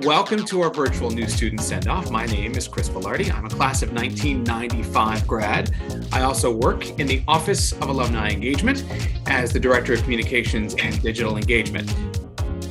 Welcome to our virtual new student send-off. My name is Chris Velardi. I'm a class of 1995 grad. I also work in the Office of Alumni Engagement as the Director of Communications and Digital Engagement.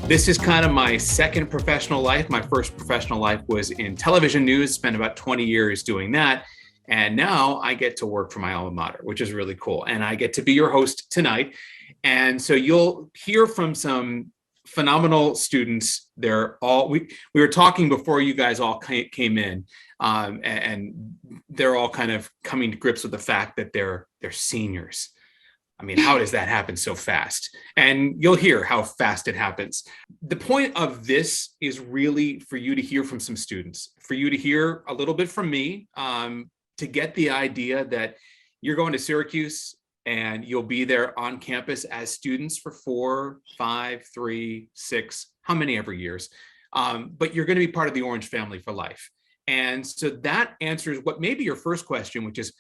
This is kind of my second professional life. My first professional life was in television news, spent about 20 years doing that. And now I get to work for my alma mater, which is really cool. And I get to be your host tonight. And so you'll hear from some phenomenal students. They're all, we were talking before you guys all came in, and they're all kind of coming to grips with the fact that they're seniors. I mean, how does that happen so fast? And you'll hear how fast it happens. The point of this is really for you to hear from some students, for you to hear a little bit from me, to get the idea that you're going to Syracuse and you'll be there on campus as students for 4, 5, 3, 6, how many ever years. But you're going to be part of the Orange family for life. And so that answers what may be your first question, which is,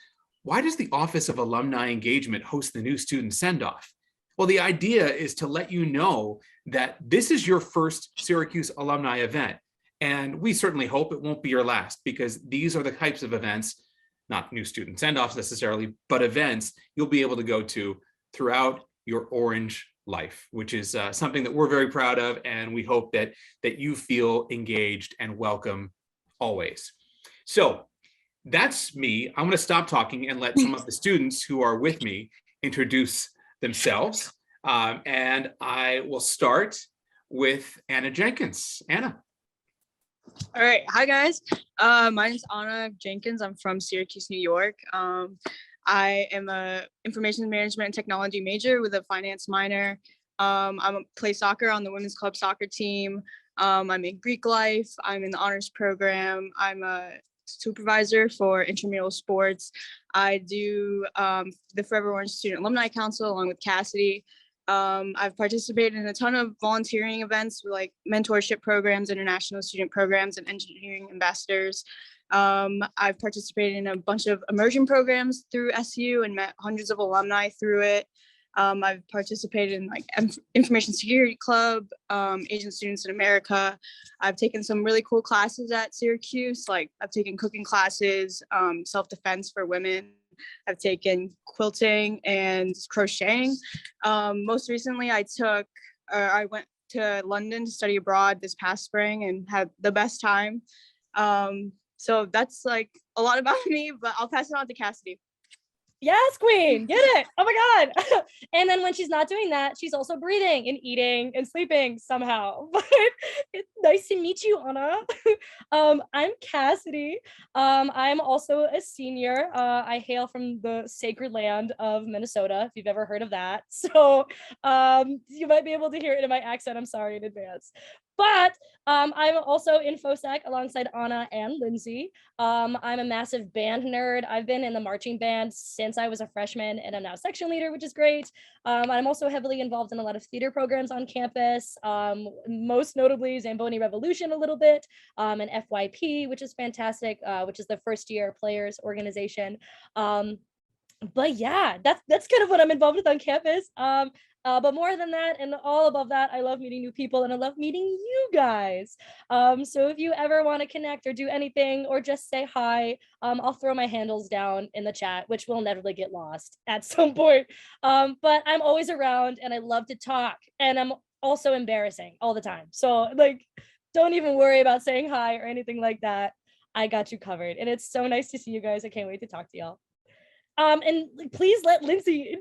why does the Office of Alumni Engagement host the new student send-off? Well, the idea is to let you know that this is your first Syracuse alumni event. And we certainly hope it won't be your last, because these are the types of events, not new student send-offs necessarily, but events you'll be able to go to throughout your Orange life, which is something that we're very proud of. And we hope that you feel engaged and welcome always. So that's me. I'm going to stop talking and let some of the students who are with me introduce themselves. And I will start with Anna Jenkins. Anna. All right. Hi, guys. My name is Anna Jenkins. I'm from Syracuse, New York. I am a information management and technology major with a finance minor. I play soccer on the women's club soccer team. I'm in Greek life. I'm in the honors program. I'm a supervisor for intramural sports. I do the Forever Orange Student Alumni Council along with Cassidy. I've participated in a ton of volunteering events like mentorship programs, international student programs, and engineering ambassadors. I've participated in a bunch of immersion programs through SU and met hundreds of alumni through it. I've participated in like Information Security Club, Asian Students in America. I've taken some really cool classes at Syracuse, like I've taken cooking classes, self-defense for women. I've taken quilting and crocheting. Most recently, I went to London to study abroad this past spring and had the best time. So that's like a lot about me, but I'll pass it on to Cassidy. Yes, queen, get it. Oh my God. And then when she's not doing that, she's also breathing and eating and sleeping somehow. But it's nice to meet you, Anna. I'm Cassidy. I'm also a senior. I hail from the sacred land of Minnesota, if you've ever heard of that. So you might be able to hear it in my accent. I'm sorry in advance. But I'm also in FOSAC alongside Anna and Lindsay. I'm a massive band nerd. I've been in the marching band since I was a freshman, and I'm now section leader, which is great. I'm also heavily involved in a lot of theater programs on campus, most notably Zamboni Revolution a little bit, and FYP, which is fantastic, which is the first year players organization. But yeah, that's kind of what I'm involved with on campus. But more than that, and all above that, I love meeting new people and I love meeting you guys. So if you ever want to connect or do anything or just say hi, I'll throw my handles down in the chat, which will inevitably get lost at some point. But I'm always around and I love to talk, and I'm also embarrassing all the time. So like, don't even worry about saying hi or anything like that. I got you covered. And it's so nice to see you guys. I can't wait to talk to y'all. And please let Lindsay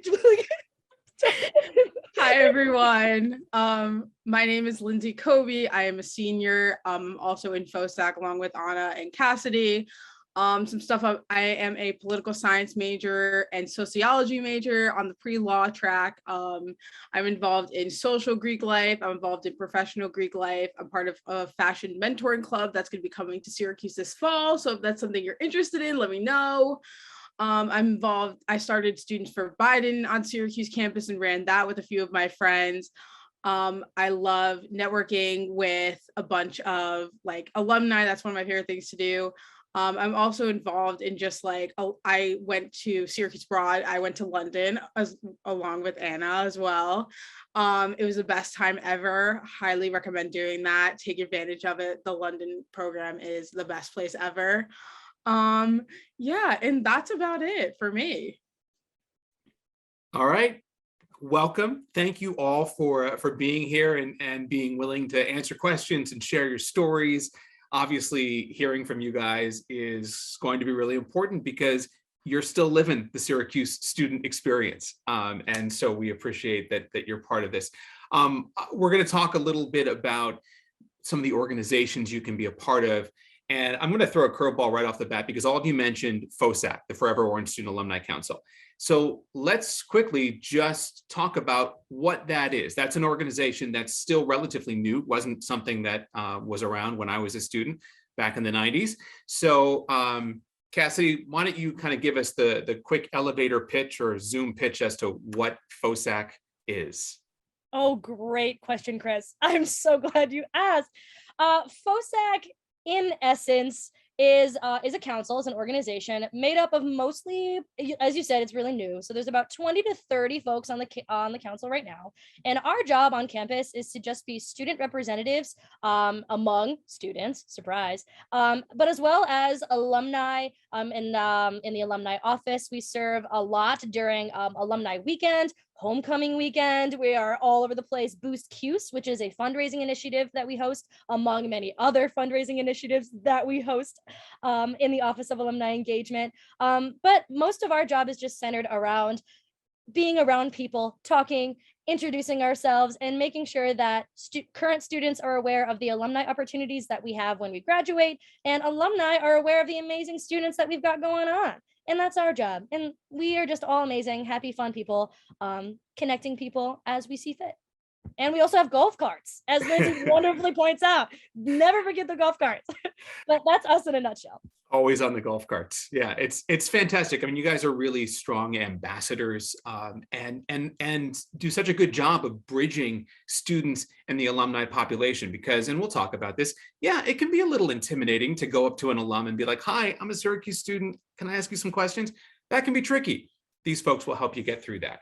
Hi, everyone. My name is Lindsay Covey. I am a senior, also in FOSAC along with Anna and Cassidy. Some stuff, I am a political science major and sociology major on the pre-law track. I'm involved in social Greek life. I'm involved in professional Greek life. I'm part of a fashion mentoring club that's going to be coming to Syracuse this fall. So if that's something you're interested in, let me know. I'm involved. I started Students for Biden on Syracuse campus and ran that with a few of my friends. I love networking with a bunch of like alumni. That's one of my favorite things to do. I'm also involved in just like, I went to Syracuse Broad. I went to London along with Anna as well. It was the best time ever. Highly recommend doing that. Take advantage of it. The London program is the best place ever. Yeah, and that's about it for me. All right. Welcome. Thank you all for being here and being willing to answer questions and share your stories. Obviously, hearing from you guys is going to be really important because you're still living the Syracuse student experience. And so we appreciate that you're part of this. We're going to talk a little bit about some of the organizations you can be a part of. And I'm going to throw a curveball right off the bat because all of you mentioned FOSAC, the Forever Orange Student Alumni Council. So let's quickly just talk about what that is. That's an organization that's still relatively new, wasn't something that was around when I was a student back in the 90s. So Cassidy, why don't you kind of give us the quick elevator pitch or Zoom pitch as to what FOSAC is? Oh, great question, Chris. I'm so glad you asked. FOSAC, in essence, is a council, is an organization made up of mostly, as you said, it's really new. So there's about 20 to 30 folks on the council right now. And our job on campus is to just be student representatives among students, surprise, but as well as alumni. In the alumni office, we serve a lot during alumni weekend, homecoming weekend. We are all over the place. Boost Cuse, which is a fundraising initiative that we host, among many other fundraising initiatives that we host in the Office of Alumni Engagement. But most of our job is just centered around being around people, talking, introducing ourselves, and making sure that current students are aware of the alumni opportunities that we have when we graduate, and alumni are aware of the amazing students that we've got going on. And that's our job. And we are just all amazing, happy, fun people, connecting people as we see fit. And we also have golf carts, as Lindsay wonderfully points out. Never forget the golf carts. But that's us in a nutshell. Always on the golf carts. Yeah, it's fantastic. I mean, you guys are really strong ambassadors and do such a good job of bridging students and the alumni population because, and we'll talk about this, yeah, it can be a little intimidating to go up to an alum and be like, hi, I'm a Syracuse student. Can I ask you some questions? That can be tricky. These folks will help you get through that.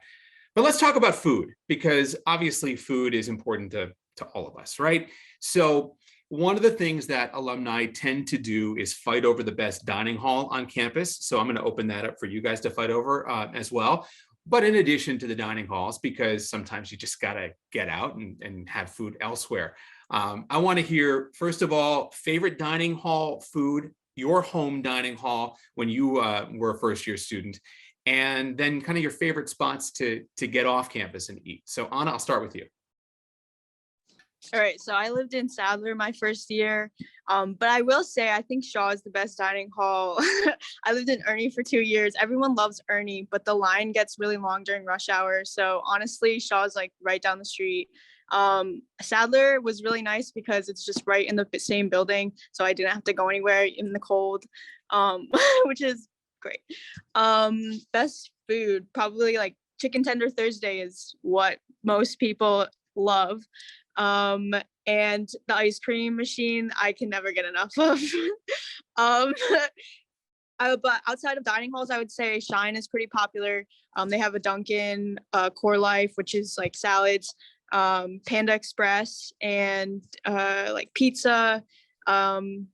But let's talk about food because obviously food is important to all of us, right? So one of the things that alumni tend to do is fight over the best dining hall on campus. So I'm going to open that up for you guys to fight over as well. But in addition to the dining halls, because sometimes you just got to get out and have food elsewhere. I want to hear, first of all, favorite dining hall food, your home dining hall when you were a first year student, and then kind of your favorite spots to get off campus and eat. So Anna, I'll start with you. All right, so I lived in Sadler my first year, but I will say I think Shaw is the best dining hall. I lived in Ernie for 2 years. Everyone loves Ernie, but the line gets really long during rush hour. So honestly, Shaw is like right down the street. Sadler was really nice because it's just right in the same building, so I didn't have to go anywhere in the cold, which is great. Best food, probably like chicken tender Thursday is what most people love. And the ice cream machine, I can never get enough of. But outside of dining halls, I would say Shine is pretty popular. They have a Dunkin', Core Life, which is like salads, Panda Express, and like pizza. And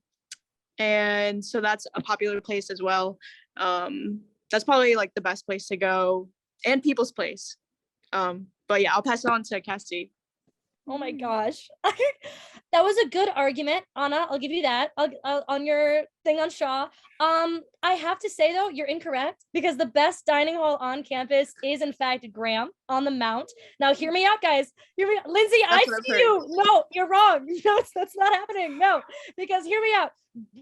so that's a popular place as well. That's probably like the best place to go, and People's Place. But yeah, I'll pass it on to Cassidy. Oh my gosh. That was a good argument, Anna. I'll give you that on your thing on Shaw. I have to say though, you're incorrect because the best dining hall on campus is in fact Graham on the Mount. Now hear me out, guys. Hear me out. Lindsay, I see you. No, you're wrong. No, that's not happening. No, because hear me out.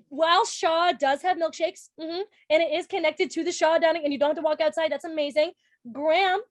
While Shaw does have milkshakes, and it is connected to the Shaw dining and you don't have to walk outside, that's amazing. Graham,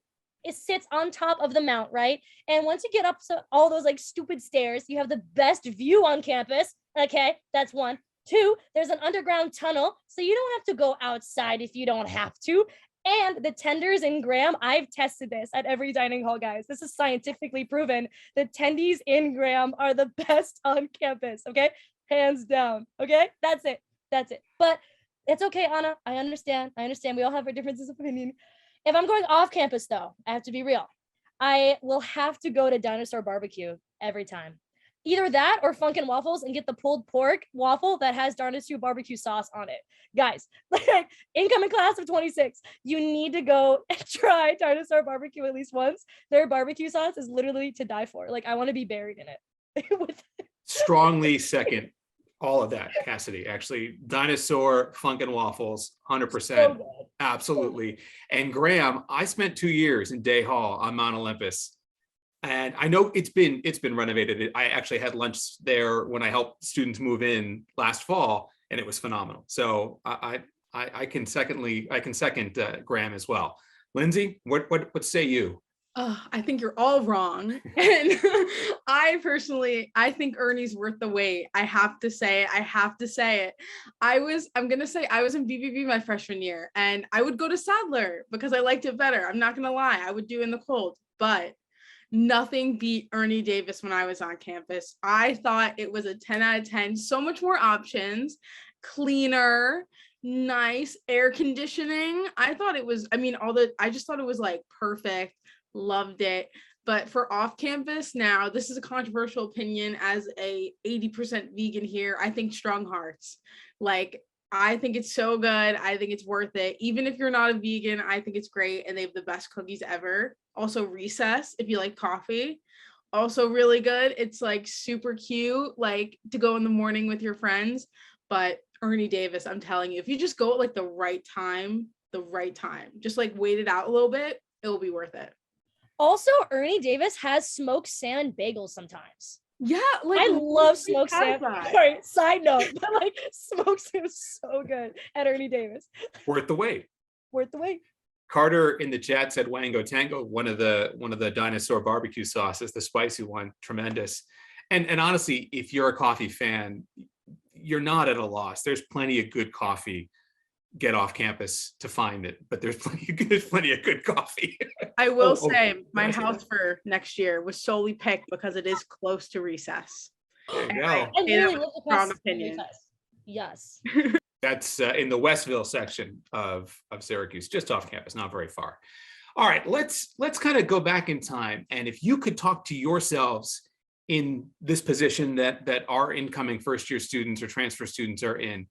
it sits on top of the Mount, right? And once you get up to all those like stupid stairs, you have the best view on campus. Okay, that's one. Two, there's an underground tunnel, so you don't have to go outside if you don't have to. And the tenders in Graham, I've tested this at every dining hall, guys. This is scientifically proven. The tendies in Graham are the best on campus, okay? Hands down, okay? That's it. That's it. But it's okay, Anna. I understand. We all have our differences of opinion. If I'm going off campus, though, I have to be real. I will have to go to Dinosaur Barbecue every time. Either that or Funkin' Waffles and get the pulled pork waffle that has Dinosaur barbecue sauce on it. Guys, like incoming class of 26, you need to go and try Dinosaur Barbecue at least once. Their barbecue sauce is literally to die for. Like, I want to be buried in it. Strongly second all of that, Cassidy. Actually, Dinosaur, Funkin' Waffles, 100%. So Absolutely. And Graham, I spent 2 years in Day Hall on Mount Olympus. And I know it's been renovated. I actually had lunch there when I helped students move in last fall, and it was phenomenal. So I can second Graham as well. Lindsay, what say you? I think you're all wrong. And I think Ernie's worth the wait. I have to say it. I was in BBB my freshman year, and I would go to Sadler because I liked it better. I'm not gonna lie, I would do in the cold, but nothing beat Ernie Davis when I was on campus. I thought it was a 10 out of 10, so much more options, cleaner, nice air conditioning. I just thought it was like perfect. Loved it. But for off campus, now this is a controversial opinion as a 80% vegan here. I think Strong Hearts. Like, I think it's so good. I think it's worth it. Even if you're not a vegan, I think it's great. And they have the best cookies ever. Also Recess, if you like coffee, also really good. It's like super cute, like to go in the morning with your friends. But Ernie Davis, I'm telling you, if you just go at like the right time, just like wait it out a little bit, it will be worth it. Also, Ernie Davis has smoked salmon bagels sometimes. Yeah, like I love smoked salmon. that. Sorry, side note, but like smoked salmon is so good at Ernie Davis. Worth the wait. Worth the wait. Carter in the chat said Wango Tango, one of the Dinosaur barbecue sauces, the spicy one, tremendous. And honestly, if you're a coffee fan, you're not at a loss. There's plenty of good coffee. Get off campus to find it, but there's plenty of good coffee. I will say my house for next year was solely picked because it is close to Recess. There you go. I really love the strong class opinion. Recess. Yes. That's in the Westville section of Syracuse, just off campus, not very far. All right, let's kind of go back in time, and if you could talk to yourselves in this position that our incoming first-year students or transfer students are in,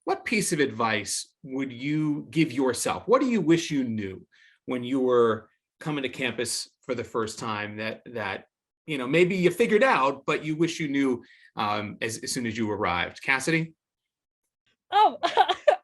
what piece of advice would you give yourself? What do you wish you knew when you were coming to campus for the first time that maybe you figured out, but you wish you knew as soon as you arrived? Cassidy? Oh,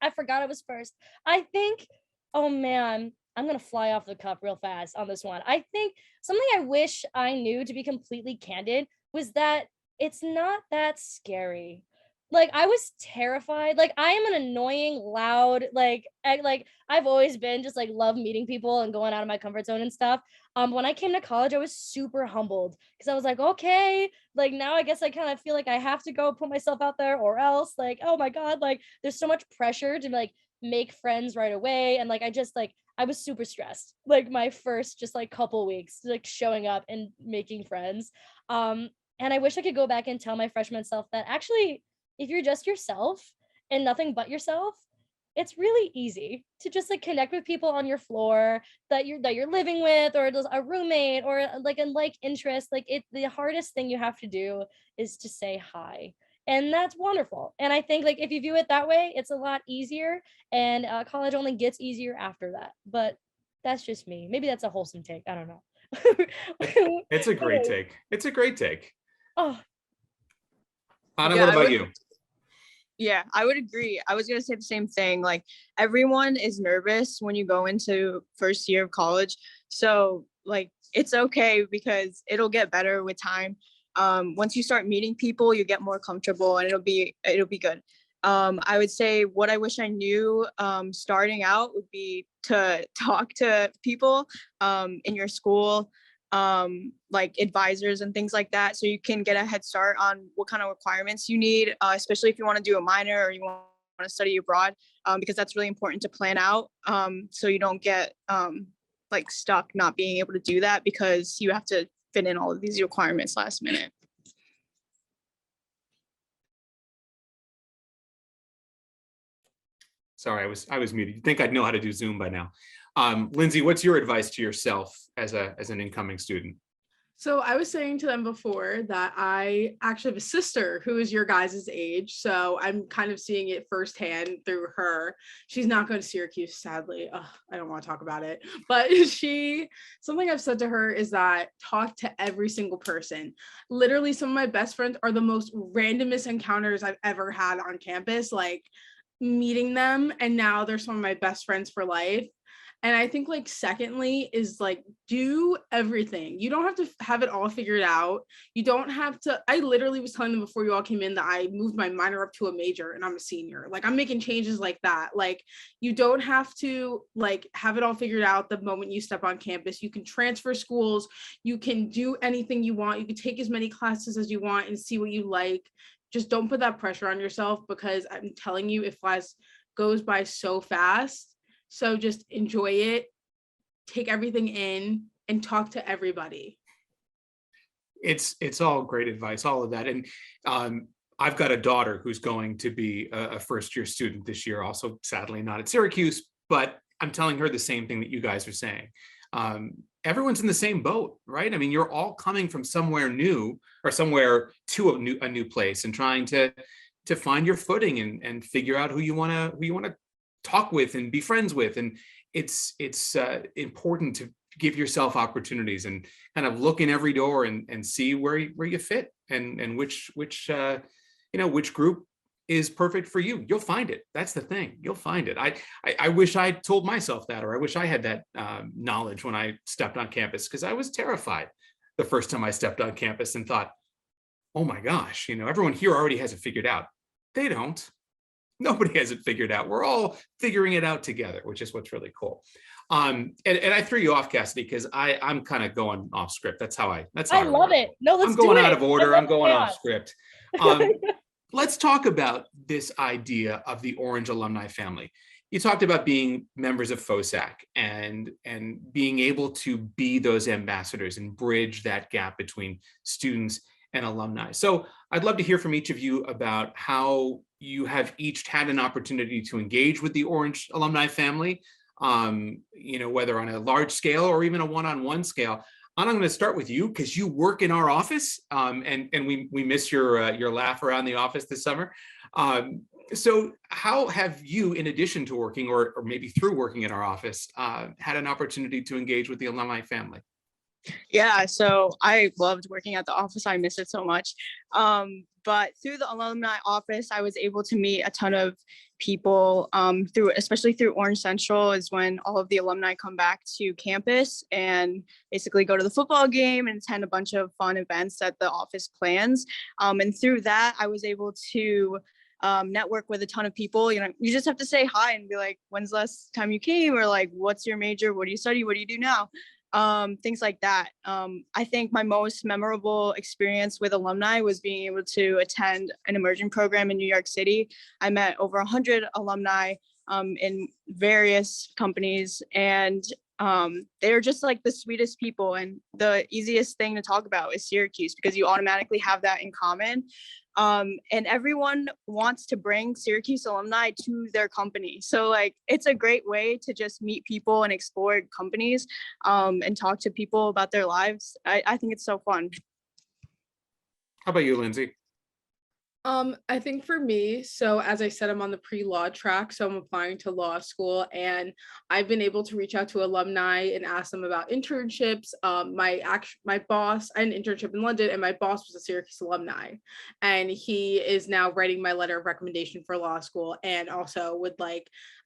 I forgot I was first. I think, oh man, I'm going to fly off the cuff real fast on this one. I think something I wish I knew, to be completely candid, was that it's not that scary. Like, I was terrified. Like, I am an annoying, loud, I've always been just like love meeting people and going out of my comfort zone and stuff. When I came to college, I was super humbled because I was like, okay, like now I guess I kind of feel like I have to go put myself out there, or else like, oh my God, like there's so much pressure to like make friends right away. And like, I was super stressed, like my first just like couple weeks, like showing up and making friends. And I wish I could go back and tell my freshman self that actually, if you're just yourself and nothing but yourself, it's really easy to just like connect with people on your floor that you're living with, or a roommate, or like a like interest. Like the hardest thing you have to do is to say hi. And that's wonderful. And I think like if you view it that way, it's a lot easier, and college only gets easier after that. But that's just me. Maybe that's a wholesome take. I don't know. It's a great take. It's a great take. Oh, Anna, Yeah, what I about would- you? Yeah, I would agree. I was going to say the same thing. Like, everyone is nervous when you go into first year of college. So like, it's okay because it'll get better with time. Once you start meeting people, you get more comfortable, and it'll be good. I would say what I wish I knew starting out would be to talk to people in your school, like advisors and things like that, so you can get a head start on what kind of requirements you need, especially if you want to do a minor or you want to study abroad, because that's really important to plan out, so you don't get like stuck not being able to do that because you have to fit in all of these requirements last minute. Sorry, I was muted. You'd think I'd know how to do Zoom by now. Lindsay, what's your advice to yourself as an incoming student? So I was saying to them before that I actually have a sister who is your guys' age. So I'm kind of seeing it firsthand through her. She's not going to Syracuse, sadly. Ugh, I don't want to talk about it. But something I've said to her is that talk to every single person. Literally, some of my best friends are the most randomest encounters I've ever had on campus, like meeting them. And now they're some of my best friends for life. And I think like secondly is like do everything. You don't have to have it all figured out. You don't have to. I literally was telling them before you all came in that I moved my minor up to a major and I'm a senior. Like I'm making changes like that. Like you don't have to like have it all figured out the moment you step on campus. You can transfer schools. You can do anything you want. You can take as many classes as you want and see what you like. Just don't put that pressure on yourself because I'm telling you, if class goes by so fast. So just enjoy it, take everything in, and talk to everybody. It's all great advice, all of that. And I've got a daughter who's going to be a first-year student this year, also sadly not at Syracuse, but I'm telling her the same thing that you guys are saying. Everyone's in the same boat, right? I mean, you're all coming from somewhere new or somewhere to a new place and trying to find your footing and figure out who you want to talk with and be friends with. And it's important to give yourself opportunities and kind of look in every door and see where you fit and which group is perfect for you. You'll find it. That's the thing. You'll find it. I wish I told myself that, or I wish I had that knowledge when I stepped on campus, because I was terrified the first time I stepped on campus and thought, oh my gosh, everyone here already has it figured out. They don't. Nobody has it figured out. We're all figuring it out together, which is what's really cool. And I threw you off, Cassidy, because I'm kind of going off script. That's how I love it. No, let's do it. I'm going out of order. I'm going chaos. off script. Let's talk about this idea of the Orange alumni family. You talked about being members of FOSAC and being able to be those ambassadors and bridge that gap between students and alumni. So I'd love to hear from each of you about how you have each had an opportunity to engage with the Orange alumni family, whether on a large scale or even a one-on-one scale. And I'm going to start with you because you work in our office, and we miss your laugh around the office this summer. So how have you, in addition to working or maybe through working in our office, had an opportunity to engage with the alumni family? Yeah, so I loved working at the office. I miss it so much. But through the alumni office, I was able to meet a ton of people especially through Orange Central is when all of the alumni come back to campus and basically go to the football game and attend a bunch of fun events that the office plans. And through that, I was able to network with a ton of people. You just have to say hi and be like, when's the last time you came? Or like, what's your major? What do you study? What do you do now? Things like that. I think my most memorable experience with alumni was being able to attend an immersion program in New York City. I met over 100 alumni in various companies, and they're just like the sweetest people. And the easiest thing to talk about is Syracuse because you automatically have that in common. And everyone wants to bring Syracuse alumni to their company. So like, it's a great way to just meet people and explore companies and talk to people about their lives. I think it's so fun. How about you, Lindsay? I think for me, so as I said, I'm on the pre-law track, so I'm applying to law school, and I've been able to reach out to alumni and ask them about internships. My boss, I had an internship in London, and my boss was a Syracuse alumni, and he is now writing my letter of recommendation for law school, and also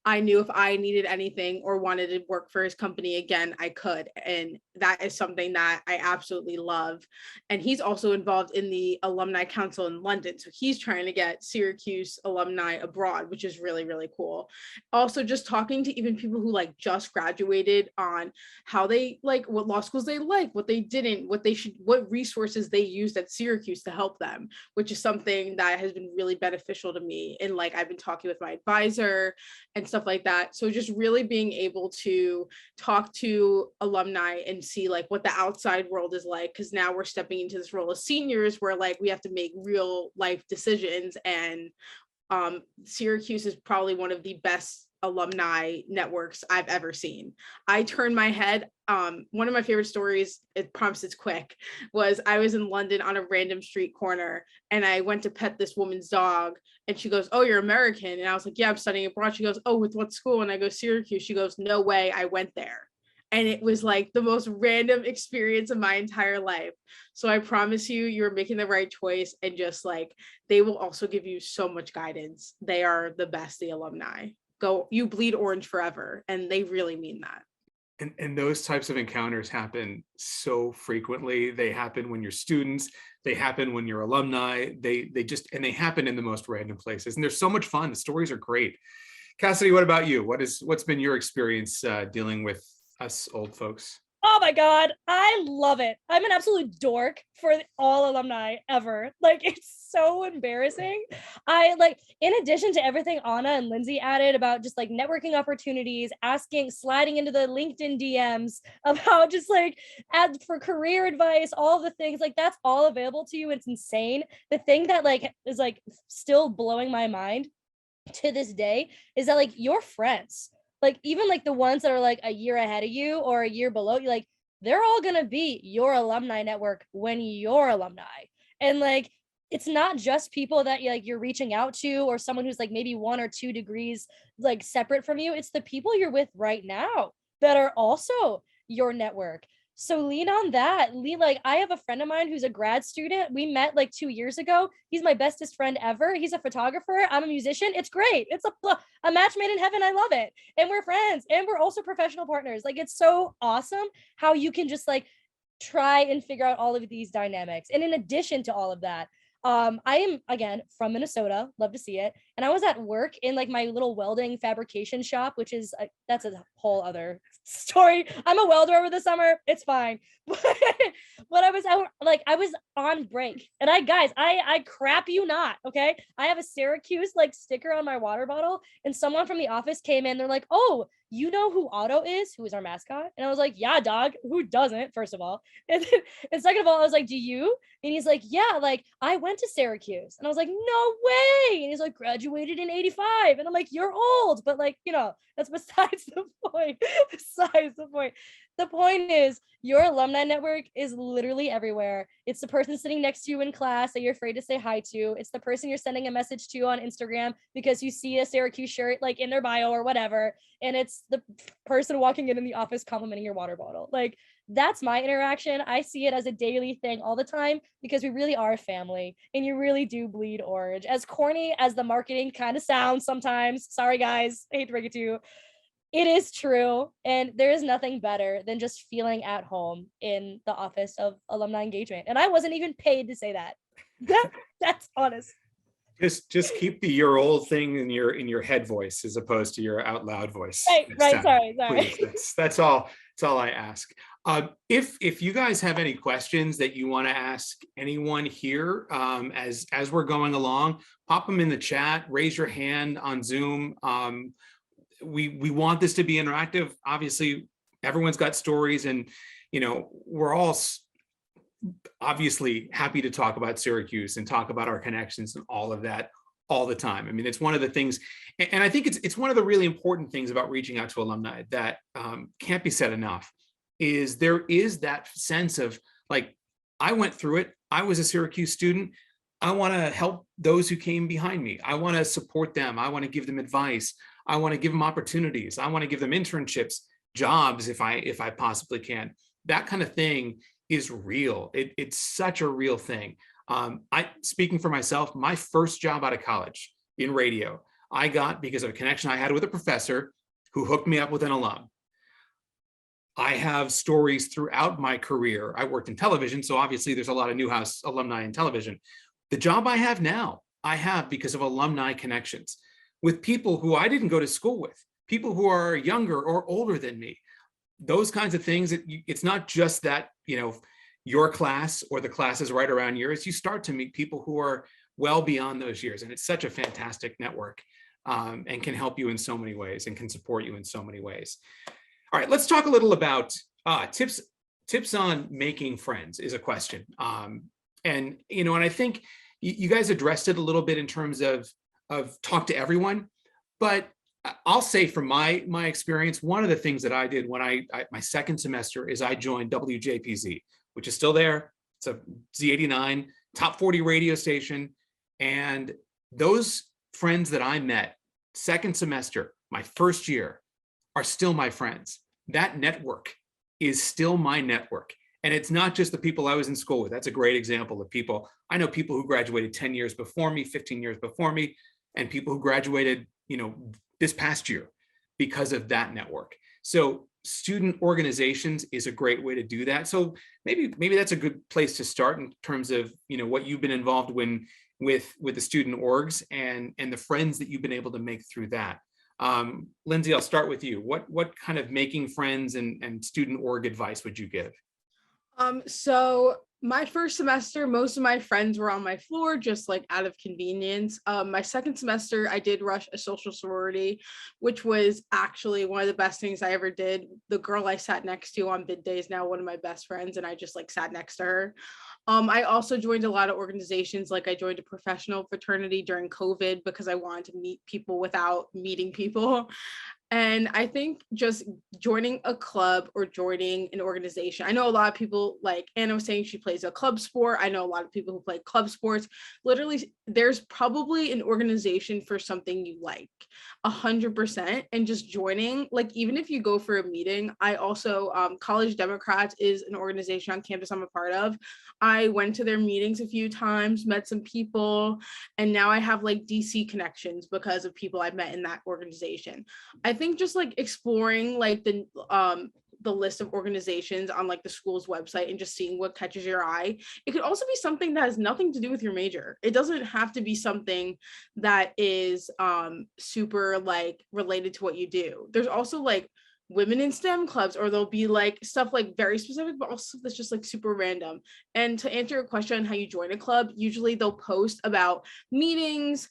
I knew if I needed anything or wanted to work for his company again, I could. And that is something that I absolutely love. And he's also involved in the Alumni Council in London. So he's trying to get Syracuse alumni abroad, which is really, really cool. Also, just talking to even people who just graduated on how they what law schools they what they didn't, what resources they used at Syracuse to help them, which is something that has been really beneficial to me. And I've been talking with my advisor and stuff like that. So just really being able to talk to alumni and see what the outside world is like, because now we're stepping into this role as seniors where we have to make real life decisions, and Syracuse is probably one of the best alumni networks I've ever seen. I turned my head. One of my favorite stories, it promise it's quick, was I was in London on a random street corner and I went to pet this woman's dog and she goes, "Oh, you're American." And I was like, "Yeah, I'm studying abroad." She goes, "Oh, with what school?" And I go, "Syracuse." She goes, "No way, I went there." And it was like the most random experience of my entire life. So I promise you, you're making the right choice. And just like, they will also give you so much guidance. They are the best, the alumni. Go, you bleed orange forever. And they really mean that. And those types of encounters happen so frequently. They happen when you're students, they happen when you're alumni, they and they happen in the most random places. And they're so much fun. The stories are great. Cassidy, what about you? What's been your experience dealing with us old folks? Oh my God, I love it. I'm an absolute dork for all alumni ever. Like, it's so embarrassing. I like, in addition to everything Anna and Lindsay added about just like networking opportunities, sliding into the LinkedIn DMs about just like for career advice, all the things, like that's all available to you. It's insane. The thing that like is like still blowing my mind to this day is that like your friends, like even like the ones that are like a year ahead of you or a year below you, like they're all gonna be your alumni network when you're alumni. And like it's not just people that you're reaching out to or someone who's like maybe 1 or 2 degrees like separate from you. It's the people you're with right now that are also your network. So lean on that. Like I have a friend of mine who's a grad student. We met like 2 years ago. He's my bestest friend ever. He's a photographer. I'm a musician. It's great. It's a match made in heaven. I love it. And we're friends and we're also professional partners. Like it's so awesome how you can just like try and figure out all of these dynamics. And in addition to all of that, I am again from Minnesota, love to see it. And I was at work in like my little welding fabrication shop, which is that's a whole other story. I'm a welder over the summer. It's fine. But I was out, like I was on break, and I crap you not. Okay, I have a Syracuse like sticker on my water bottle, and someone from the office came in. They're like, "Oh, you know who Otto is? Who is our mascot?" And I was like, "Yeah, dog. Who doesn't?" First of all, and second of all, I was like, "Do you?" And he's like, "Yeah, like I went to Syracuse." And I was like, "No way." And he's like, "Graduated in '85." And I'm like, "You're old," but like, that's besides the point. Besides the point. The point is your alumni network is literally everywhere. It's the person sitting next to you in class that you're afraid to say hi to. It's the person you're sending a message to on Instagram because you see a Syracuse shirt like in their bio or whatever. And it's the person walking in the office complimenting your water bottle. Like that's my interaction. I see it as a daily thing all the time because we really are a family and you really do bleed orange. As corny as the marketing kind of sounds sometimes, sorry guys, I hate to break it to you. It is true. And there is nothing better than just feeling at home in the Office of Alumni Engagement. And I wasn't even paid to say that. That's honest. Just keep the your old thing in your head voice as opposed to your out loud voice. Right. Sorry. Please, that's all I ask. If you guys have any questions that you want to ask anyone here as we're going along, pop them in the chat, raise your hand on Zoom. We want this to be interactive. Obviously, everyone's got stories, and we're all obviously happy to talk about Syracuse and talk about our connections and all of that all the time. I mean, it's one of the things, and I think it's one of the really important things about reaching out to alumni that can't be said enough, is there is that sense of like, I went through it. I was a Syracuse student. I want to help those who came behind me. I want to support them. I want to give them advice. I want to give them opportunities. I want to give them internships, jobs, if I possibly can. That kind of thing is real. It's such a real thing. Speaking for myself, my first job out of college in radio, I got because of a connection I had with a professor who hooked me up with an alum. I have stories throughout my career. I worked in television, so obviously there's a lot of Newhouse alumni in television. The job I have now, I have because of alumni connections with people who I didn't go to school with, people who are younger or older than me. Those kinds of things, it's not just that, your class or the classes right around yours, you start to meet people who are well beyond those years. And it's such a fantastic network and can help you in so many ways and can support you in so many ways. All right, let's talk a little about tips on making friends is a question. And I think you guys addressed it a little bit in terms of talk to everyone, but I'll say from my experience, one of the things that I did when my second semester is I joined WJPZ, which is still there. It's a Z89 top 40 radio station. And those friends that I met second semester, my first year, are still my friends. That network is still my network. And it's not just the people I was in school with. That's a great example of people. I know people who graduated 10 years before me, 15 years before me, and people who graduated, this past year because of that network. So student organizations is a great way to do that. So maybe that's a good place to start in terms of, what you've been involved with the student orgs and the friends that you've been able to make through that. Lindsay, I'll start with you. What kind of making friends and student org advice would you give? So my first semester, most of my friends were on my floor, just like out of convenience. My second semester, I did rush a social sorority, which was actually one of the best things I ever did. The girl I sat next to on bid day is now one of my best friends, and I just like sat next to her. I also joined a lot of organizations. Like I joined a professional fraternity during COVID because I wanted to meet people without meeting people. And I think just joining a club or joining an organization, I know a lot of people, like Anna was saying, she plays a club sport. I know a lot of people who play club sports. Literally, there's probably an organization for something you like, 100%. And just joining, like, even if you go for a meeting, I also, College Democrats is an organization on campus I'm a part of. I went to their meetings a few times, met some people, and now I have like DC connections because of people I've met in that organization. I think just like exploring like the list of organizations on like the school's website and just seeing what catches your eye. It could also be something that has nothing to do with your major. It doesn't have to be something that is super like related to what you do. There's also like women in STEM clubs, or there'll be like stuff like very specific, but also that's just like super random. And to answer your question on how you join a club, usually they'll post about meetings.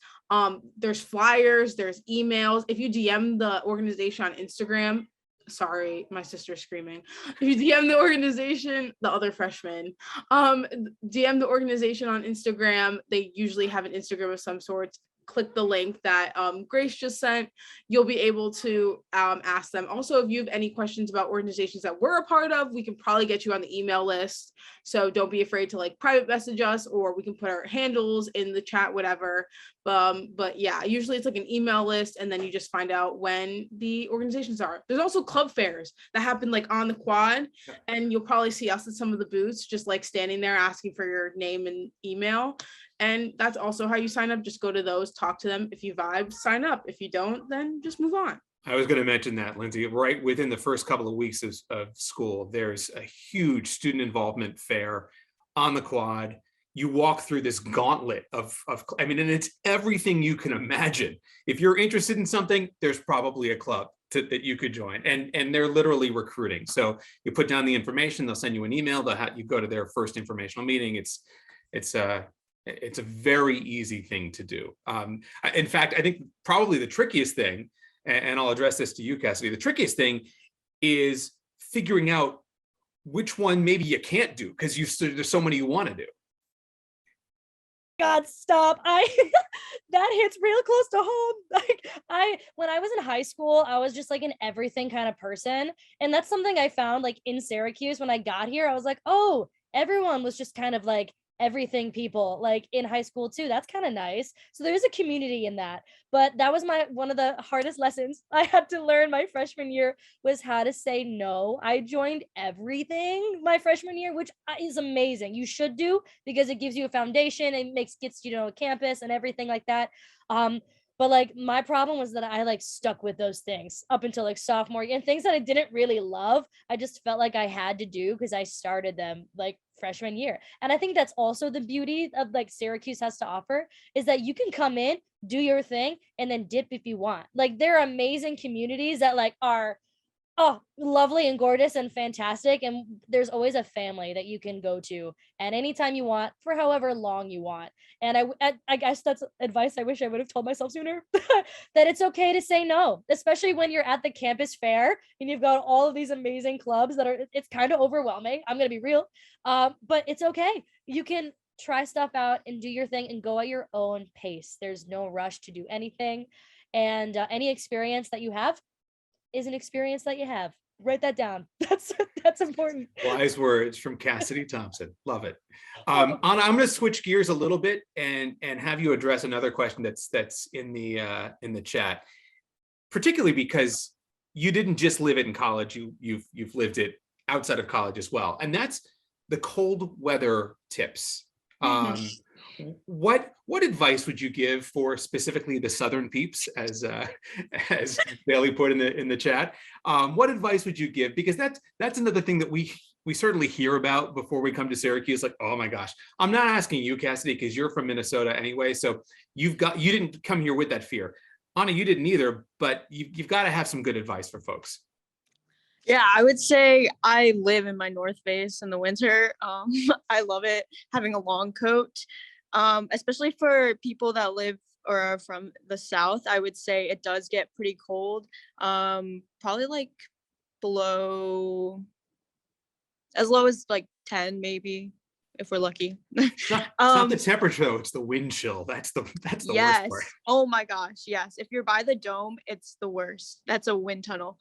There's flyers, there's emails. If you DM the organization on Instagram, sorry, my sister's screaming. If you DM the organization, the other freshman, DM the organization on Instagram, they usually have an Instagram of some sort. Click the link that Grace just sent. You'll be able to ask them. Also, if you have any questions about organizations that we're a part of, we can probably get you on the email list. So don't be afraid to like private message us, or we can put our handles in the chat, whatever. But yeah, usually it's like an email list, and then you just find out when the organizations are. There's also club fairs that happen like on the quad, and you'll probably see us at some of the booths, just like standing there asking for your name and email. And that's also how you sign up. Just go to those, talk to them. If you vibe, sign up. If you don't, then just move on. I was going to mention that, Lindsay, right within the first couple of weeks of school, there's a huge student involvement fair on the quad. You walk through this gauntlet of and it's everything you can imagine. If you're interested in something, there's probably a club that you could join, and they're literally recruiting. So you put down the information, they'll send you an email, you go to their first informational meeting. It's a very easy thing to do. In fact, I think probably the trickiest thing, and I'll address this to you, Cassidy, the trickiest thing is figuring out which one maybe you can't do because there's so many you want to do. God, stop. That hits real close to home. Like when I was in high school, I was just like an everything kind of person. And that's something I found like in Syracuse when I got here. I was like, oh, everyone was just kind of like everything people like in high school too. That's kind of nice. So there's a community in that. But that was one of the hardest lessons I had to learn my freshman year was how to say no. I joined everything my freshman year, which is amazing. You should do because it gives you a foundation and gets you to know a campus and everything like that. But like my problem was that I like stuck with those things up until like sophomore year, and things that I didn't really love. I just felt like I had to do because I started them like freshman year. And I think that's also the beauty of like Syracuse has to offer is that you can come in, do your thing, and then dip if you want. Like there are amazing communities that like are lovely and gorgeous and fantastic. And there's always a family that you can go to at any time you want for however long you want. And I guess that's advice I wish I would have told myself sooner, that it's okay to say no, especially when you're at the campus fair and you've got all of these amazing clubs it's kind of overwhelming. I'm going to be real. But it's okay. You can try stuff out and do your thing and go at your own pace. There's no rush to do anything. And any experience that you have is an experience that you have. Write that down. That's important. Wise words from Cassidy Thompson. Love it. Anna, I'm going to switch gears a little bit and have you address another question that's in the chat, particularly because you didn't just live it in college. You've lived it outside of college as well, and that's the cold weather tips. What advice would you give for specifically the Southern peeps, as Bailey put in the chat? What advice would you give? Because that's another thing that we certainly hear about before we come to Syracuse. Like, oh my gosh, I'm not asking you, Cassidy, because you're from Minnesota anyway. So you didn't come here with that fear. Anna, you didn't either, but you've got to have some good advice for folks. Yeah, I would say I live in my North Face in the winter. I love it, having a long coat, especially for people that live or are from the South. I would say it does get pretty cold, probably like below, as low as like 10 maybe, if we're lucky. It's not the temperature though, it's the wind chill. That's the yes. worst part. Oh my gosh, yes. If you're by the dome, it's the worst. That's a wind tunnel.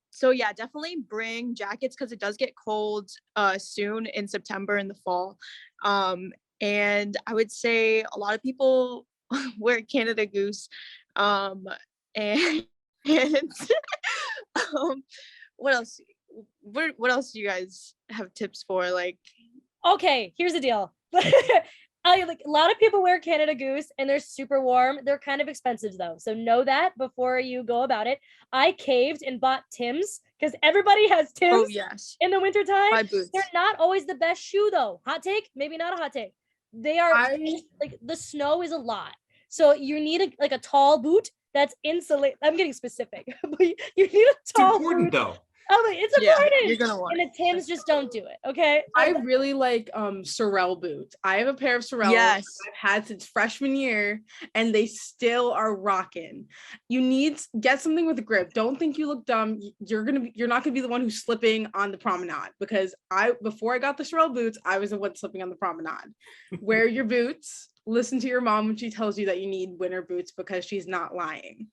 So yeah, definitely bring jackets because it does get cold soon in September in the fall. And I would say a lot of people wear Canada Goose. And what else? What else do you guys have tips for? Like, okay, here's the deal. Like a lot of people wear Canada Goose and they're super warm. They're kind of expensive though. So know that before you go about it. I caved and bought Tim's because everybody has Tim's in the wintertime. My boots. They're not always the best shoe though. Hot take? Maybe not a hot take. They are like the snow is a lot. So you need a tall boot that's insulated. I'm getting specific. But you need a tall it's important boot. though. Oh, it's important. Yeah, you're gonna want and the Tims just don't do it. Okay. I really like Sorel boots. I have a pair of Sorel Yes. I've had since freshman year, and they still are rocking. You need get something with a grip. Don't think you look dumb. You're not gonna be the one who's slipping on the promenade, because before I got the Sorel boots, I was the one slipping on the promenade. Wear your boots. Listen to your mom when she tells you that you need winter boots, because she's not lying.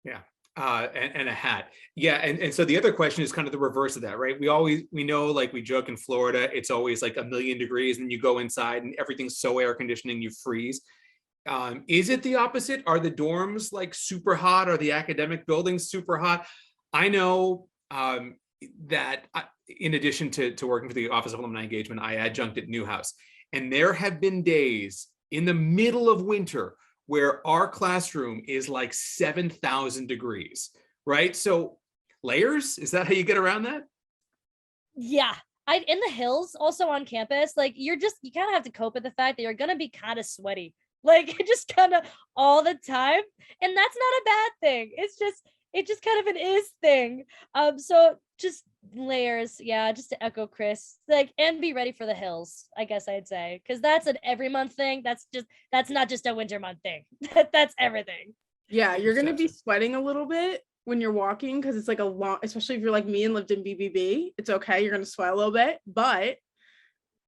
Yeah. And a hat. Yeah. And so the other question is kind of the reverse of that, right? We know, like we joke in Florida, it's always like 1,000,000 degrees and you go inside and everything's so air conditioning, you freeze. Is it the opposite? Are the dorms like super hot? Are the academic buildings super hot? I know that in addition to working for the Office of Alumni Engagement, I adjunct at Newhouse. And there have been days in the middle of winter where our classroom is like 7,000 degrees, right? So layers, is that how you get around that? Yeah. In the hills, also on campus, like you kind of have to cope with the fact that you're going to be kind of sweaty, like just kind of all the time. And that's not a bad thing. It's just kind of an is thing. So just layers, yeah, just to echo Chris, like, and be ready for the hills, I guess I'd say, because that's an every month thing. That's not just a winter month thing. That's everything. Yeah, you're gonna be sweating a little bit when you're walking, because it's like a long, especially if you're like me and lived in BBB. It's okay, you're gonna sweat a little bit, but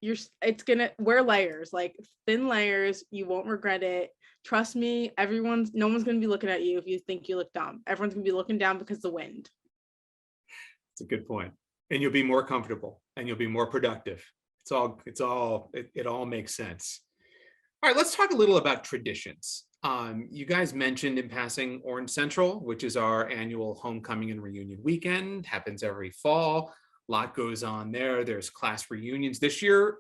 it's gonna wear layers, like thin layers. You won't regret it. Trust me, no one's gonna be looking at you if you think you look dumb. Everyone's gonna be looking down because of the wind. It's a good point. And you'll be more comfortable and you'll be more productive. It all makes sense. All right, let's talk a little about traditions. You guys mentioned in passing Orange Central, which is our annual homecoming and reunion weekend, happens every fall. A lot goes on there. There's class reunions. This year,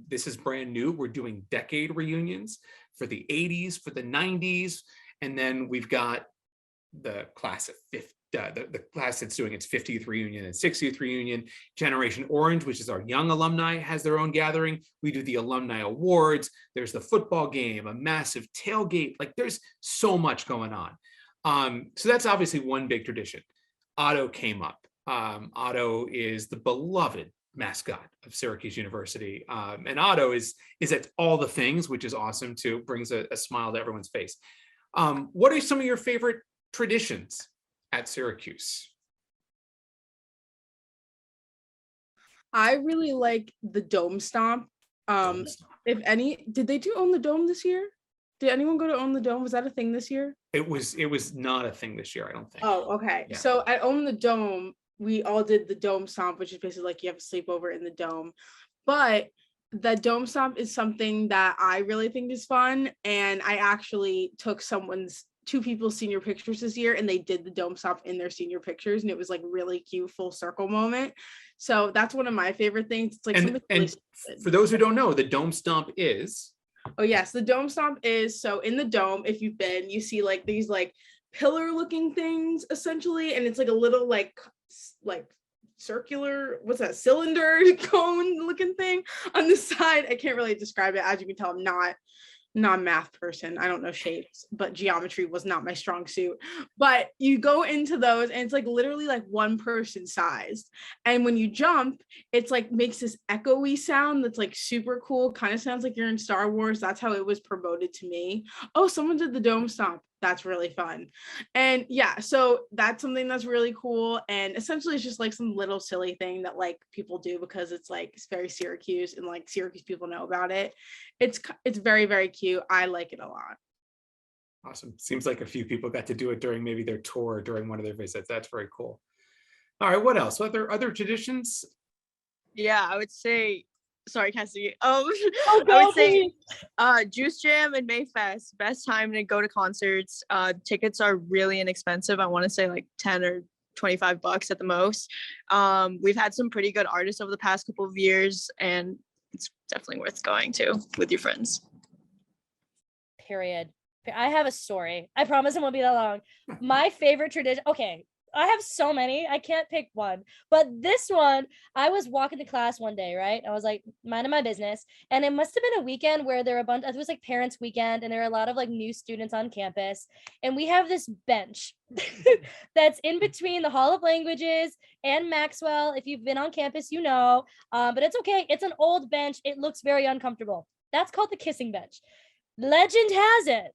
this is brand new. We're doing decade reunions for the 80s, for the 90s. And then we've got the class of the class that's doing its 50th reunion and 60th reunion. Generation Orange, which is our young alumni, has their own gathering. We do the alumni awards. There's the football game, a massive tailgate. Like there's so much going on. So that's obviously one big tradition. Otto came up. Otto is the beloved mascot of Syracuse University. And Otto is at all the things, which is awesome too, brings a smile to everyone's face. What are some of your favorite traditions at Syracuse? I really like the Dome Stomp. Did they own the Dome this year? Did anyone go to Own the Dome? Was that a thing this year? It was not a thing this year, I don't think. Oh, okay. Yeah. So at Own the Dome, we all did the dome stomp, which is basically like you have a sleepover in the dome. But the dome stomp is something that I really think is fun. And I actually took two people's senior pictures this year, and they did the dome stomp in their senior pictures, and it was like really cute full circle moment. So that's one of my favorite things. It's like something really and for those who don't know, the dome stomp is. Oh yes, the dome stomp is, so in the dome, if you've been, you see like these like pillar looking things essentially, and it's like a little like circular, what's that, cylinder cone looking thing on the side. I can't really describe it. As you can tell, I'm not a math person. I don't know shapes, but geometry was not my strong suit. But you go into those and it's like literally like one person sized. And when you jump, it's like makes this echoey sound that's like super cool. Kind of sounds like you're in Star Wars. That's how it was promoted to me. Oh, someone did the dome stomp. That's really fun. And yeah, so that's something that's really cool. And essentially it's just like some little silly thing that like people do because it's like, it's very Syracuse and like Syracuse people know about it. It's very, very cute. I like it a lot. Awesome. Seems like a few people got to do it during maybe their tour or during one of their visits. That's very cool. All right, what else? Other traditions? Yeah, I would say, sorry, Cassidy. I go, would say Juice Jam and Mayfest, best time to go to concerts. Tickets are really inexpensive. I want to say like 10 or $25 at the most. We've had some pretty good artists over the past couple of years, and it's definitely worth going to with your friends. Period. I have a story. I promise it won't be that long. My favorite tradition. Okay, I have so many. I can't pick one. But this one, I was walking to class one day, right? I was like minding my business. And it must have been a weekend where there were it was like parents' weekend, and there were a lot of like new students on campus. And we have this bench that's in between the Hall of Languages and Maxwell. If you've been on campus, you know. But it's okay. It's an old bench. It looks very uncomfortable. That's called the kissing bench. Legend has it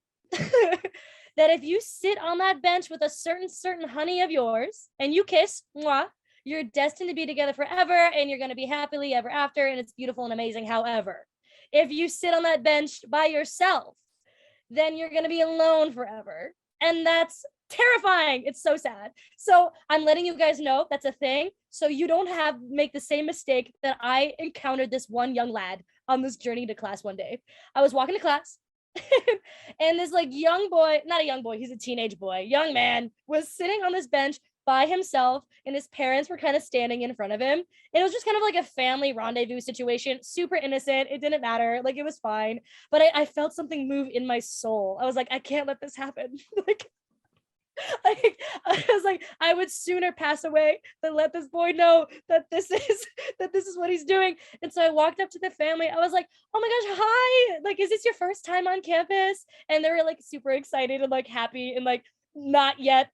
that if you sit on that bench with a certain honey of yours and you kiss, mwah, you're destined to be together forever and you're going to be happily ever after, and it's beautiful and amazing. However, if you sit on that bench by yourself, then you're going to be alone forever, and that's terrifying. It's so sad. So I'm letting you guys know that's a thing, so you don't make the same mistake that I encountered this one young lad on this journey to class one day. I was walking to class and this like young boy, not a young boy, he's a teenage boy, young man, was sitting on this bench by himself, and his parents were kind of standing in front of him. And it was just kind of like a family rendezvous situation, super innocent. It didn't matter. Like, it was fine. But I felt something move in my soul. I was like, I can't let this happen. I was like, I would sooner pass away than let this boy know that this is what he's doing. And so I walked up to the family. I was like, oh my gosh, hi, like, is this your first time on campus? And they were like super excited and like happy and like not yet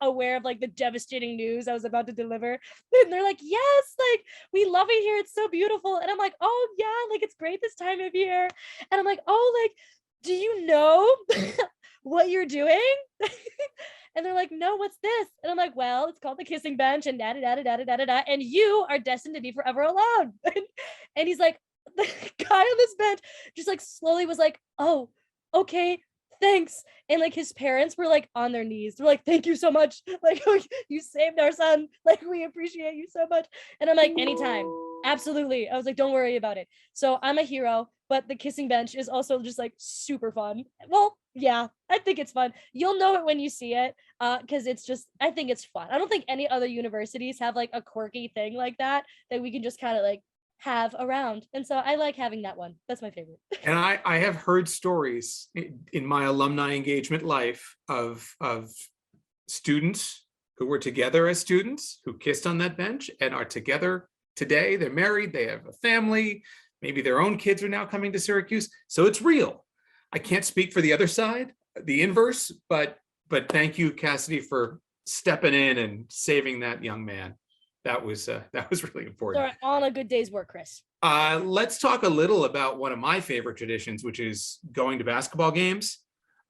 aware of like the devastating news I was about to deliver. And they're like, yes, like, we love it here, it's so beautiful. And I'm like, oh yeah, like, it's great this time of year. And I'm like, oh, like, do you know what you're doing? And they're like, no, what's this? And I'm like, well, it's called the kissing bench, and da da da da da da da, and you are destined to be forever alone. And he's like, the guy on this bench just like slowly was like, oh, okay, thanks. And like his parents were like on their knees. They're like, thank you so much. Like, you saved our son. Like, we appreciate you so much. And I'm like, anytime. Absolutely. I was like, don't worry about it. So I'm a hero, but the kissing bench is also just like super fun. Well, yeah, I think it's fun. You'll know it when you see it, because it's just, I think it's fun. I don't think any other universities have like a quirky thing like that we can just kind of like have around. And so I like having that one. That's my favorite. And I have heard stories in my alumni engagement life of students who were together as students who kissed on that bench and are together today. They're married, they have a family, maybe their own kids are now coming to Syracuse. So it's real. I can't speak for the other side, the inverse, but thank you, Cassidy, for stepping in and saving that young man. That was really important. So on a good day's work, Chris. Let's talk a little about one of my favorite traditions, which is going to basketball games.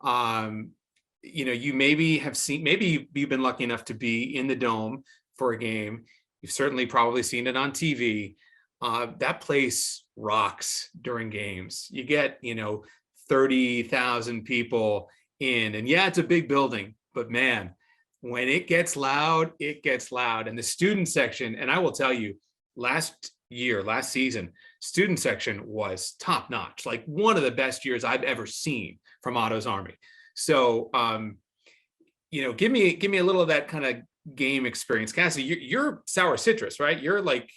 You maybe have seen, maybe you've been lucky enough to be in the Dome for a game. You've certainly probably seen it on TV. That place rocks during games. You get, 30,000 people in. And yeah, it's a big building, but man, when it gets loud, it gets loud. And the student section, and I will tell you, last season, student section was top notch, like one of the best years I've ever seen from Otto's Army. So, give me a little of that kind of game experience. Cassie, you're sour citrus, right? You're like,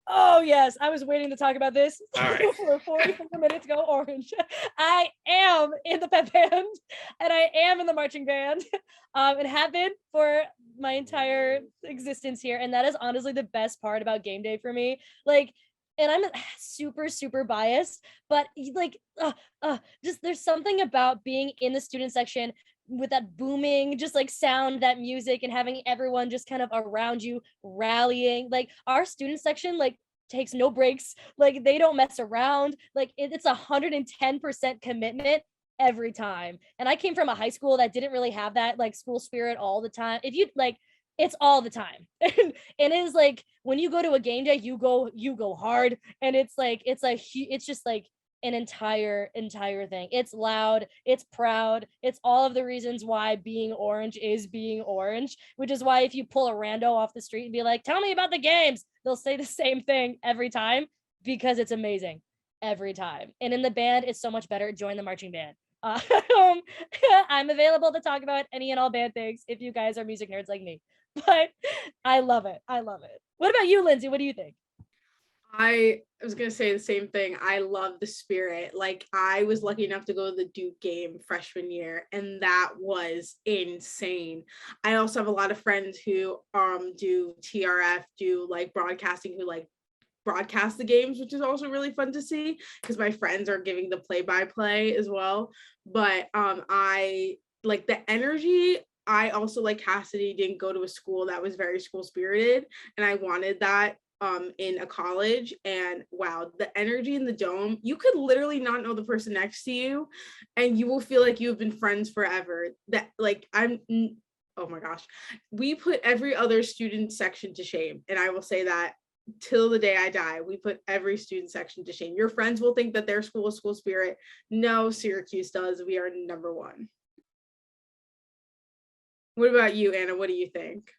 oh yes, I was waiting to talk about this all right. for 44 minutes. Go Orange. I am in the pep band and I am in the marching band and have been for my entire existence here. And that is honestly the best part about game day for me. Like, and I'm super, super biased, but like, just there's something about being in the student section with that booming, just like sound, that music, and having everyone just kind of around you rallying. Like our student section, like takes no breaks. Like they don't mess around. Like it's 110% commitment every time. And I came from a high school that didn't really have that like school spirit all the time. If you like, it's all the time. And it is like when you go to a game day, you go hard. And it's like it's just like an entire thing. It's loud, it's proud, it's all of the reasons why being orange is being orange, which is why if you pull a rando off the street and be like, tell me about the games, they'll say the same thing every time because it's amazing every time. And in the band, it's so much better. Join the marching band. I'm available to talk about any and all band things if you guys are music nerds like me, but I love it. What about you, Lindsay? What do you think? I was going to say the same thing. I love the spirit. Like I was lucky enough to go to the Duke game freshman year, and that was insane. I also have a lot of friends who do TRF, do like broadcasting, who like broadcast the games, which is also really fun to see because my friends are giving the play-by-play as well. But I like the energy. I also, like Cassidy, didn't go to a school that was very school spirited, and I wanted that in a college. And wow, the energy in the dome, you could literally not know the person next to you and you will feel like you've been friends forever. That like oh my gosh, we put every other student section to shame, and I will say that till the day I die, we put every student section to shame. Your friends will think that their school is school spirit. No, Syracuse does. We are number one. What about you, Anna? What do you think?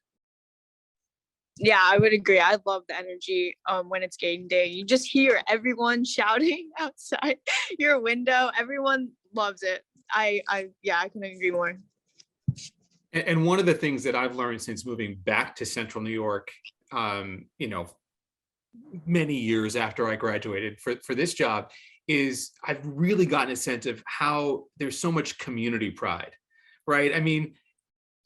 Yeah, I would agree. I love the energy when it's game day. You just hear everyone shouting outside your window. Everyone loves it. I couldn't agree more. And one of the things that I've learned since moving back to Central New York, many years after I graduated for this job, is I've really gotten a sense of how there's so much community pride, right? I mean,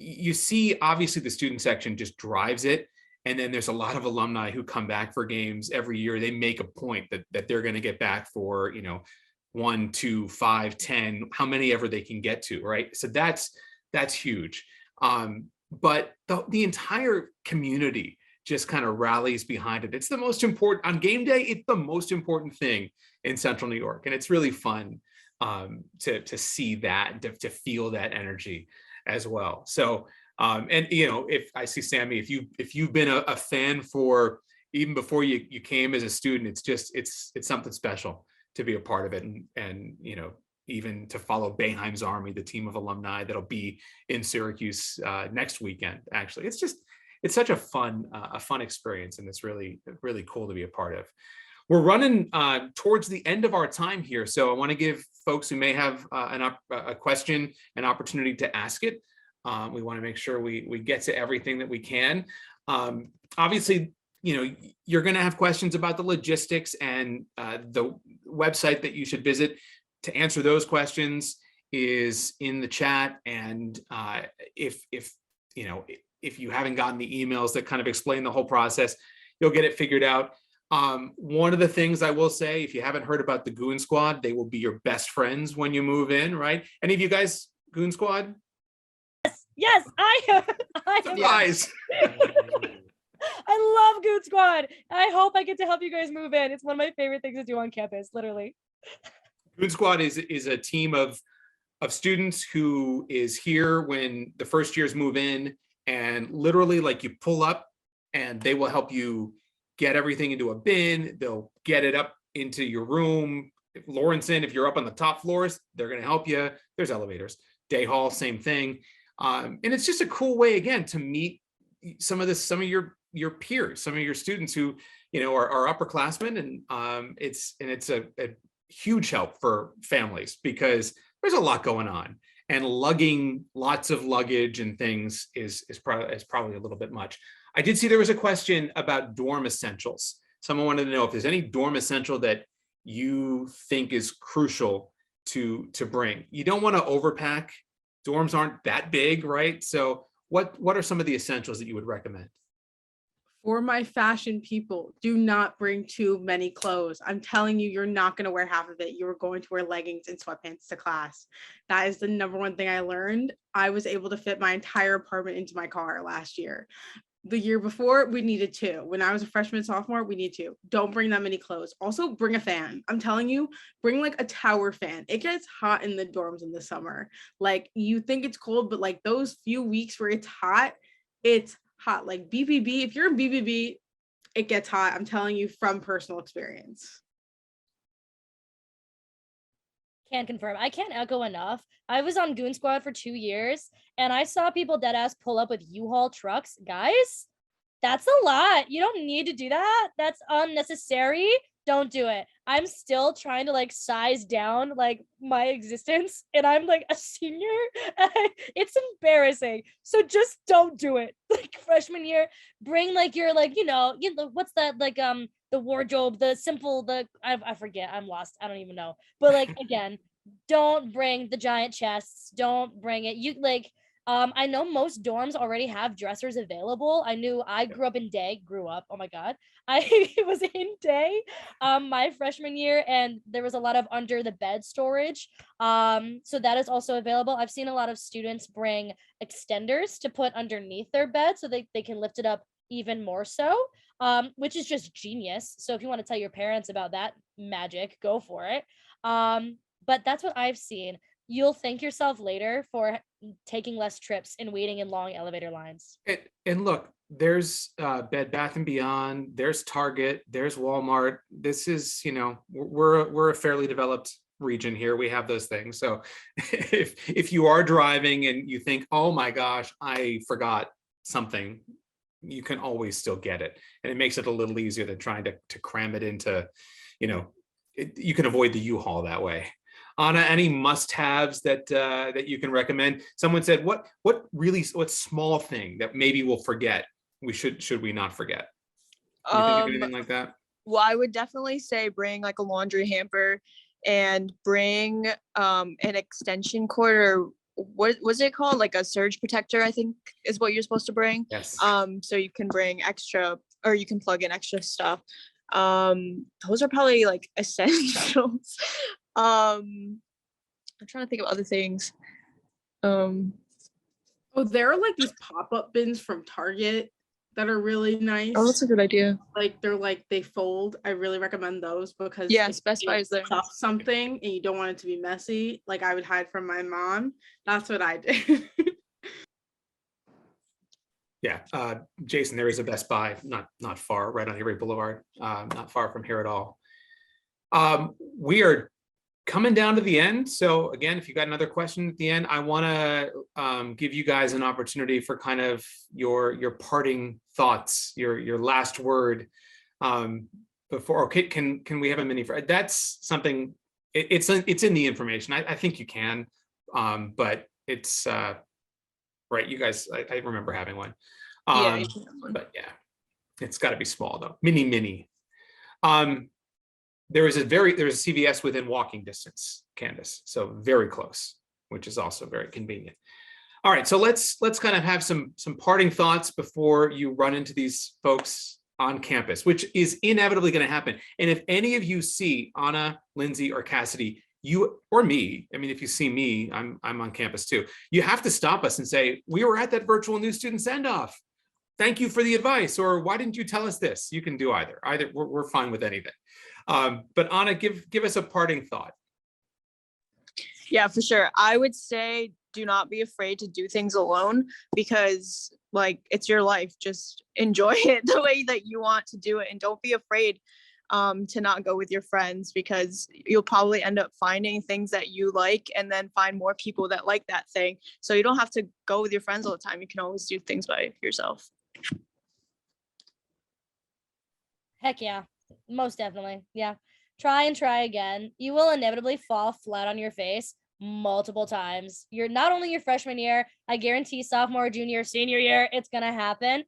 you see, obviously the student section just drives it. And then there's a lot of alumni who come back for games every year. They make a point that they're going to get back for, 1, 2, 5, 10, how many ever they can get to, right? So that's huge. But the entire community just kind of rallies behind it. It's the most important on game day. It's the most important thing in Central New York, and it's really fun to see that, to feel that energy as well. So. If I see Sammy, if you've been a fan for even before you came as a student, it's something special to be a part of it, and even to follow Boeheim's Army, the team of alumni that'll be in Syracuse next weekend. Actually, it's such a fun experience, and it's really cool to be a part of. We're running towards the end of our time here, so I want to give folks who may have a question an opportunity to ask it. We want to make sure we get to everything that we can. Obviously, you're going to have questions about the logistics, and the website that you should visit to answer those questions is in the chat. And if you haven't gotten the emails that kind of explain the whole process, you'll get it figured out. One of the things I will say, if you haven't heard about the Goon Squad, they will be your best friends when you move in, right? Any of you guys Goon Squad? Yes, I am. Surprise. I love Goon Squad. I hope I get to help you guys move in. It's one of my favorite things to do on campus, literally. Goon Squad is a team of students who is here when the first years move in, and literally like you pull up and they will help you get everything into a bin. They'll get it up into your room, if Lawrenson, if you're up on the top floors, they're going to help you. There's elevators. Day hall, same thing. And it's just a cool way, again, to meet some of your peers, some of your students who, are upperclassmen, and it's a huge help for families because there's a lot going on, and lugging lots of luggage and things is probably a little bit much. I did see there was a question about dorm essentials. Someone wanted to know if there's any dorm essential that you think is crucial to bring. You don't want to overpack. Dorms aren't that big, right? So what are some of the essentials that you would recommend? For my fashion people, do not bring too many clothes. I'm telling you, you're not going to wear half of it. You're going to wear leggings and sweatpants to class. That is the number one thing I learned. I was able to fit my entire apartment into my car last year. The year before, we needed two. When I was a freshman, sophomore, we need two. Don't bring that many clothes. Also, bring a fan. I'm telling you, bring like a tower fan. It gets hot in the dorms in the summer. Like, you think it's cold, but like those few weeks where it's hot. Like BBB, if you're in BBB, it gets hot. I'm telling you from personal experience. Can confirm. I can't echo enough. I was on Goon Squad for 2 years and I saw people dead ass pull up with U-Haul trucks. Guys, that's a lot. You don't need to do that. That's unnecessary. Don't do it. I'm still trying to like size down like my existence, and I'm like a senior. It's embarrassing. So just don't do it. Like freshman year, bring like your like what's that, like the wardrobe, the simple, I forget, I'm lost, I don't even know. But like again, don't bring the giant chests. Don't bring it. You like I know most dorms already have dressers available. I grew up in Day, oh my God. I was in Day my freshman year, and there was a lot of under the bed storage. So that is also available. I've seen a lot of students bring extenders to put underneath their bed so they can lift it up even more so, which is just genius. So if you want to tell your parents about that magic, go for it. But that's what I've seen. You'll thank yourself later for taking less trips and waiting in long elevator lines. And look, there's Bed Bath & Beyond, there's Target, there's Walmart. This is, we're a fairly developed region here. We have those things. So if you are driving and you think, oh my gosh, I forgot something, you can always still get it. And it makes it a little easier than trying to cram it into, you can avoid the U-Haul that way. Anna, any must-haves that you can recommend? Someone said, what small thing that maybe we'll forget? Should we not forget? You think of anything like that? Well, I would definitely say bring like a laundry hamper and bring an extension cord, or what was it called? Like a surge protector, I think is what you're supposed to bring. Yes. So you can bring extra, or you can plug in extra stuff. Those are probably like essentials. I'm trying to think of other things. Oh, there are like these pop-up bins from Target that are really nice. Oh, that's a good idea. Like they fold. I really recommend those because yes, Best Buy is there. Stuff something and you don't want it to be messy. Like I would hide from my mom. That's what I did. Yeah, Jason, there is a Best Buy not far, right on Erie Boulevard, not far from here at all. We are coming down to the end. So again, if you got another question at the end, I want to give you guys an opportunity for kind of your parting thoughts, your last word. Before, okay, can we have a mini? That's something. It's in the information. I think you can, but it's right. You guys, I remember having one. Yeah, but yeah, it's got to be small though. Mini. There's a CVS within walking distance, Candace, so very close, which is also very convenient. All right, so let's kind of have some parting thoughts before you run into these folks on campus, which is inevitably going to happen. And if any of you see Anna, Lindsay, or Cassidy, you or me, I mean, if you see me, I'm on campus too. You have to stop us and say, we were at that virtual new student send-off. Thank you for the advice, or why didn't you tell us this? You can do either. We're fine with anything. But Anna, give us a parting thought. Yeah, for sure. I would say do not be afraid to do things alone, because like it's your life. Just enjoy it the way that you want to do it, and don't be afraid to not go with your friends, because you'll probably end up finding things that you like and then find more people that like that thing. So you don't have to go with your friends all the time. You can always do things by yourself. Heck yeah, most definitely. Yeah. Try and try again. You will inevitably fall flat on your face multiple times. You're not only your freshman year, I guarantee sophomore, junior, senior year, it's going to happen.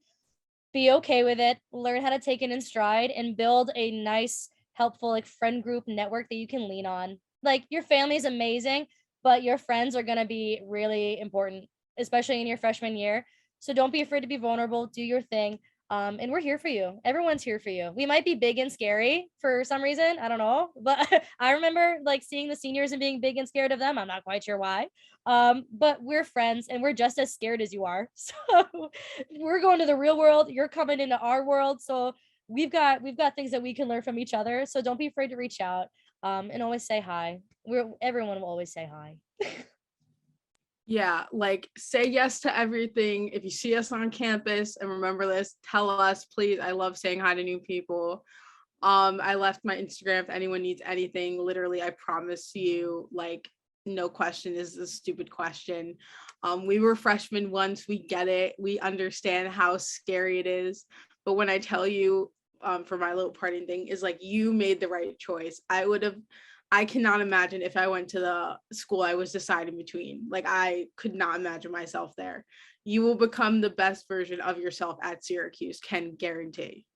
Be okay with it. Learn how to take it in stride and build a nice, helpful, like, friend group network that you can lean on. Like, your family is amazing, but your friends are going to be really important, especially in your freshman year. So don't be afraid to be vulnerable. Do your thing. And we're here for you. Everyone's here for you. We might be big and scary for some reason. I don't know. But I remember like seeing the seniors and being big and scared of them. I'm not quite sure why. But we're friends and we're just as scared as you are. So we're going to the real world. You're coming into our world. So we've got things that we can learn from each other. So don't be afraid to reach out and always say hi. Everyone will always say hi. Yeah, like say yes to everything. If you see us on campus, and remember this, tell us, please. I love saying hi to new people. I left my Instagram if anyone needs anything. Literally, I promise you, like, no question is a stupid question. We were freshmen once, we get it. We understand how scary it is. But when I tell you, for my little parting thing, is like, you made the right choice. I cannot imagine if I went to the school I was deciding between. Like, I could not imagine myself there. You will become the best version of yourself at Syracuse, can guarantee.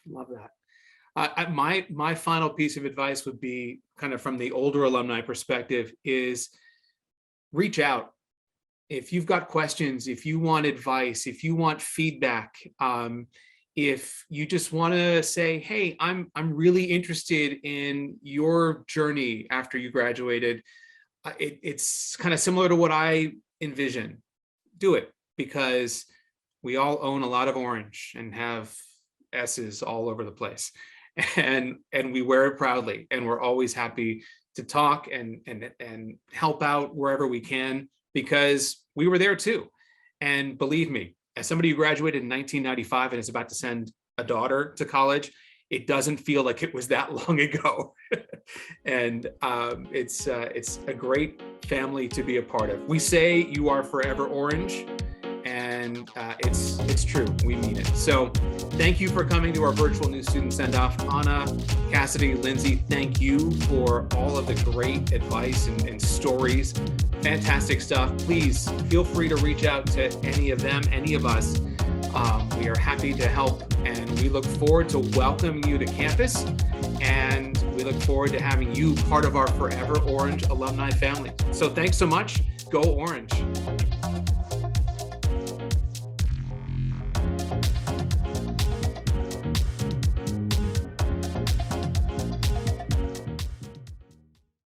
Love that. My final piece of advice would be kind of from the older alumni perspective is reach out. If you've got questions, if you want advice, if you want feedback, if you just want to say, hey, I'm really interested in your journey after you graduated, it's kind of similar to what I envision. Do it, because we all own a lot of orange and have S's all over the place, and we wear it proudly, and we're always happy to talk and help out wherever we can, because we were there too. And believe me, as somebody who graduated in 1995 and is about to send a daughter to college, it doesn't feel like it was that long ago. And it's a great family to be a part of. We say you are forever orange, and it's true. We mean it. So thank you for coming to our virtual new student send-off. Anna, Cassidy, Lindsay, thank you for all of the great advice and stories. Fantastic stuff. Please feel free to reach out to any of them, any of us. We are happy to help, and we look forward to welcoming you to campus, and we look forward to having you part of our Forever Orange alumni family. So thanks so much. Go Orange.